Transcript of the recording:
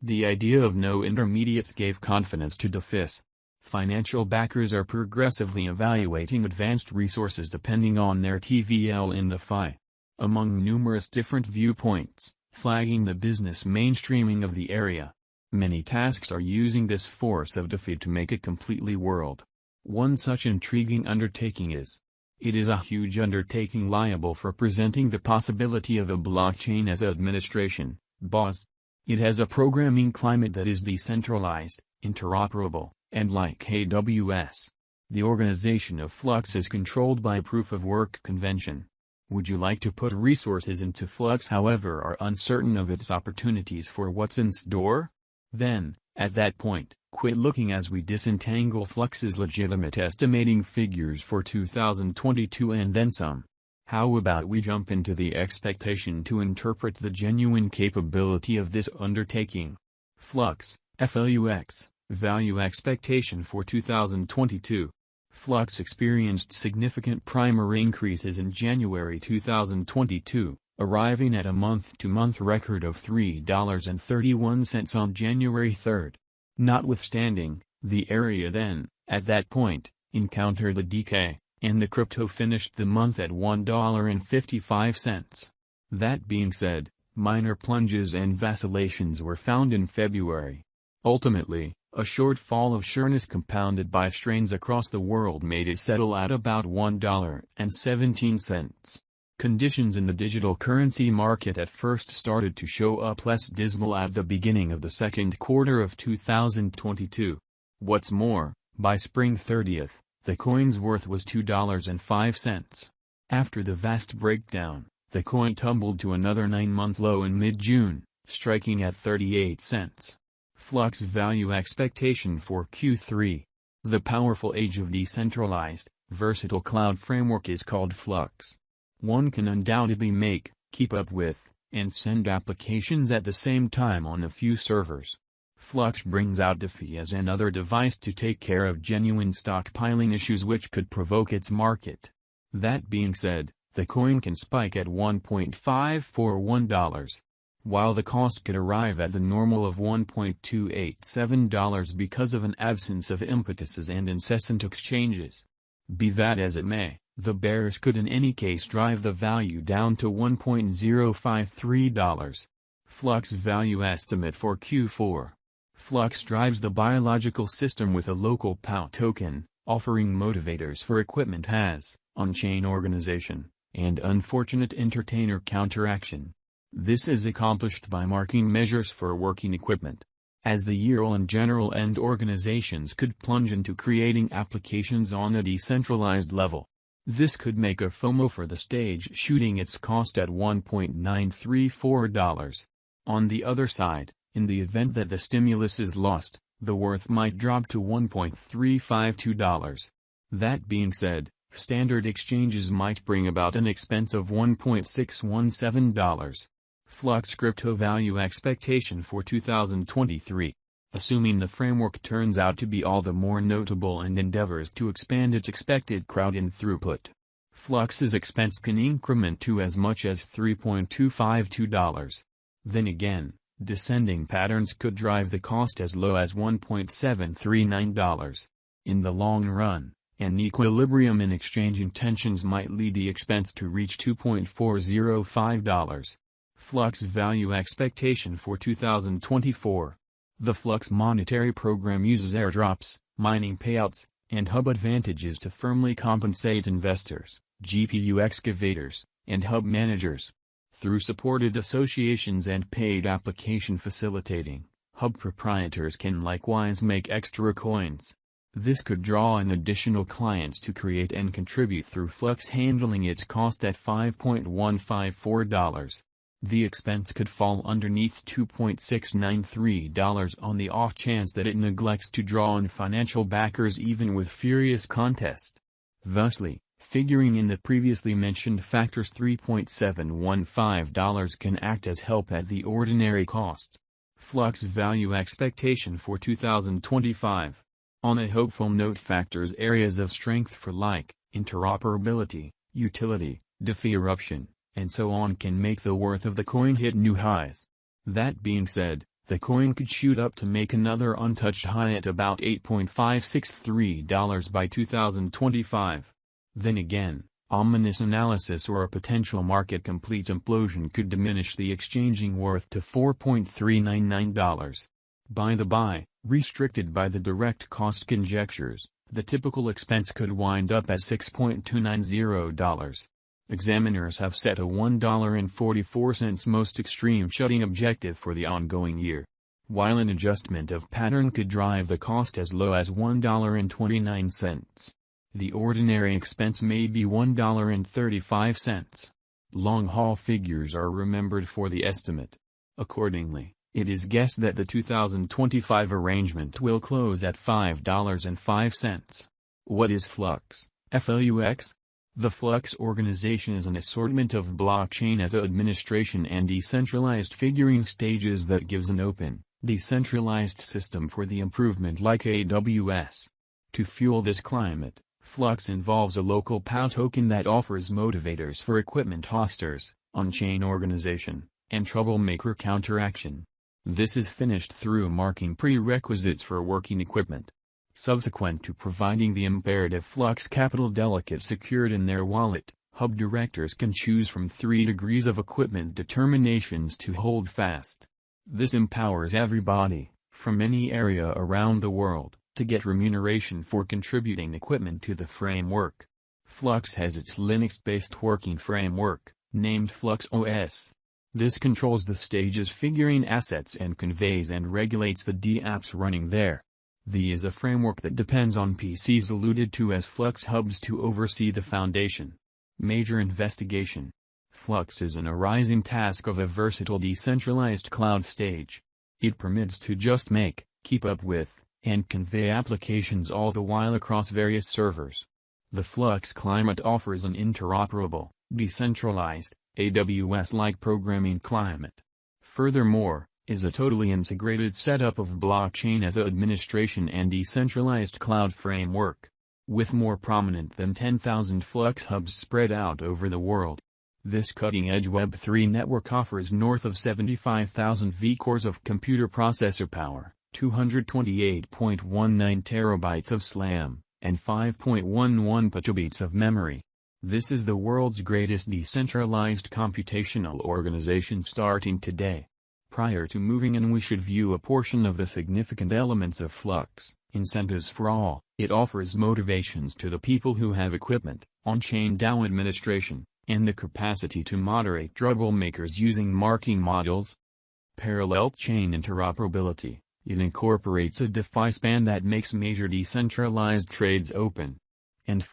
The idea of no intermediates gave confidence to DeFi's. Financial backers are progressively evaluating advanced resources depending on their TVL in the FI. Among numerous different viewpoints, flagging the business mainstreaming of the area. Many tasks are using this force of DeFi to make it completely world. One such intriguing undertaking is. It is a huge undertaking liable for presenting the possibility of a blockchain as administration, BOS. It has a programming climate that is decentralized, interoperable, and like AWS. The organization of Flux is controlled by proof-of-work convention. Would you like to put resources into Flux however are uncertain of its opportunities for what's in store? Then, at that point, quit looking as we disentangle Flux's legitimate estimating figures for 2022 and then some. How about we jump into the expectation to interpret the genuine capability of this undertaking? Flux, FLUX, value expectation for 2022. Flux experienced significant primer increases in January 2022, arriving at a month-to-month record of $3.31 on January 3. Notwithstanding, the area then, at that point, encountered a decay, and the crypto finished the month at $1.55. That being said, minor plunges and vacillations were found in February. Ultimately, a shortfall of sureness compounded by strains across the world made it settle at about $1.17. Conditions in the digital currency market at first started to show up less dismal at the beginning of the second quarter of 2022. What's more, by spring 30th, the coin's worth was $2.05. After the vast breakdown, the coin tumbled to another 9-month low in mid-June, striking at 38 cents. Flux value expectation for Q3. The powerful age of decentralized, versatile cloud framework is called Flux. One can undoubtedly make, keep up with, and send applications at the same time on a few servers. Flux brings out DeFi as another device to take care of genuine stockpiling issues which could provoke its market. That being said, the coin can spike at $1.541, while the cost could arrive at the normal of $1.287 because of an absence of impetuses and incessant exchanges. Be that as it may, the bears could in any case drive the value down to $1.053. Flux value estimate for Q4. Flux drives the biological system with a local POW token, offering motivators for equipment has, on-chain organization, and unfortunate entertainer counteraction. This is accomplished by marking measures for working equipment. As the year and general end organizations could plunge into creating applications on a decentralized level. This could make a FOMO for the stage shooting its cost at $1.934. On the other side, in the event that the stimulus is lost, the worth might drop to $1.352. That being said, standard exchanges might bring about an expense of $1.617. Flux crypto value expectation for 2023. Assuming the framework turns out to be all the more notable and endeavors to expand its expected crowd and throughput, Flux's expense can increment to as much as $3.252. Then again, descending patterns could drive the cost as low as $1.739. In the long run, an equilibrium in exchange intentions might lead the expense to reach $2.405. Flux value expectation for 2024. The Flux monetary program uses airdrops, mining payouts, and hub advantages to firmly compensate investors, GPU excavators, and hub managers. Through supported associations and paid application facilitating, hub proprietors can likewise make extra coins. This could draw in additional clients to create and contribute through Flux handling its cost at $5.154. The expense could fall underneath $2.693 on the off chance that it neglects to draw in financial backers even with furious contest. Thusly, figuring in the previously mentioned factors, $3.715 can act as help at the ordinary cost. Flux value expectation for 2025. On a hopeful note, factors areas of strength for like, interoperability, utility, DeFi eruption, and so on can make the worth of the coin hit new highs. That being said, the coin could shoot up to make another untouched high at about $8.563 by 2025. Then again, ominous analysis or a potential market-complete implosion could diminish the exchanging worth to $4.399. By the by, restricted by the direct cost conjectures, the typical expense could wind up at $6.290. Examiners have set a $1.44 most extreme shutting objective for the ongoing year, while an adjustment of pattern could drive the cost as low as $1.29. The ordinary expense may be $1.35. Long-haul figures are remembered for the estimate. Accordingly, it is guessed that the 2025 arrangement will close at $5.05. What is Flux, FLUX? The Flux organization is an assortment of blockchain-as-a-administration and decentralized figuring stages that gives an open, decentralized system for the improvement like AWS. To fuel this climate, Flux involves a local POW token that offers motivators for equipment hosters, on-chain organization, and troublemaker counteraction. This is finished through marking prerequisites for working equipment. Subsequent to providing the imperative Flux capital delegate secured in their wallet, hub directors can choose from 3 degrees of equipment determinations to hold fast. This empowers everybody, from any area around the world, to get remuneration for contributing equipment to the framework. Flux has its Linux-based working framework, named Flux OS. This controls the stage's figuring assets and conveys and regulates the dApps running there. The is a framework that depends on PCs alluded to as Flux hubs to oversee the foundation. Major investigation. Flux is an arising task of a versatile decentralized cloud stage. It permits to just make, keep up with, and convey applications all the while across various servers. The Flux climate offers an interoperable, decentralized, AWS-like programming climate. Furthermore, is a totally integrated setup of blockchain-as-a-administration and decentralized cloud framework, with more prominent than 10,000 Flux hubs spread out over the world. This cutting-edge Web3 network offers north of 75,000 vCores of computer processor power, 228.19 terabytes of SLAM, and 5.11 petabits of memory. This is the world's greatest decentralized computational organization starting today. Prior to moving in, we should view a portion of the significant elements of Flux. Incentives for all. It offers motivations to the people who have equipment, on-chain DAO administration, and the capacity to moderate troublemakers using marking modules. Parallel chain interoperability. It incorporates a DeFi span that makes major decentralized trades open. And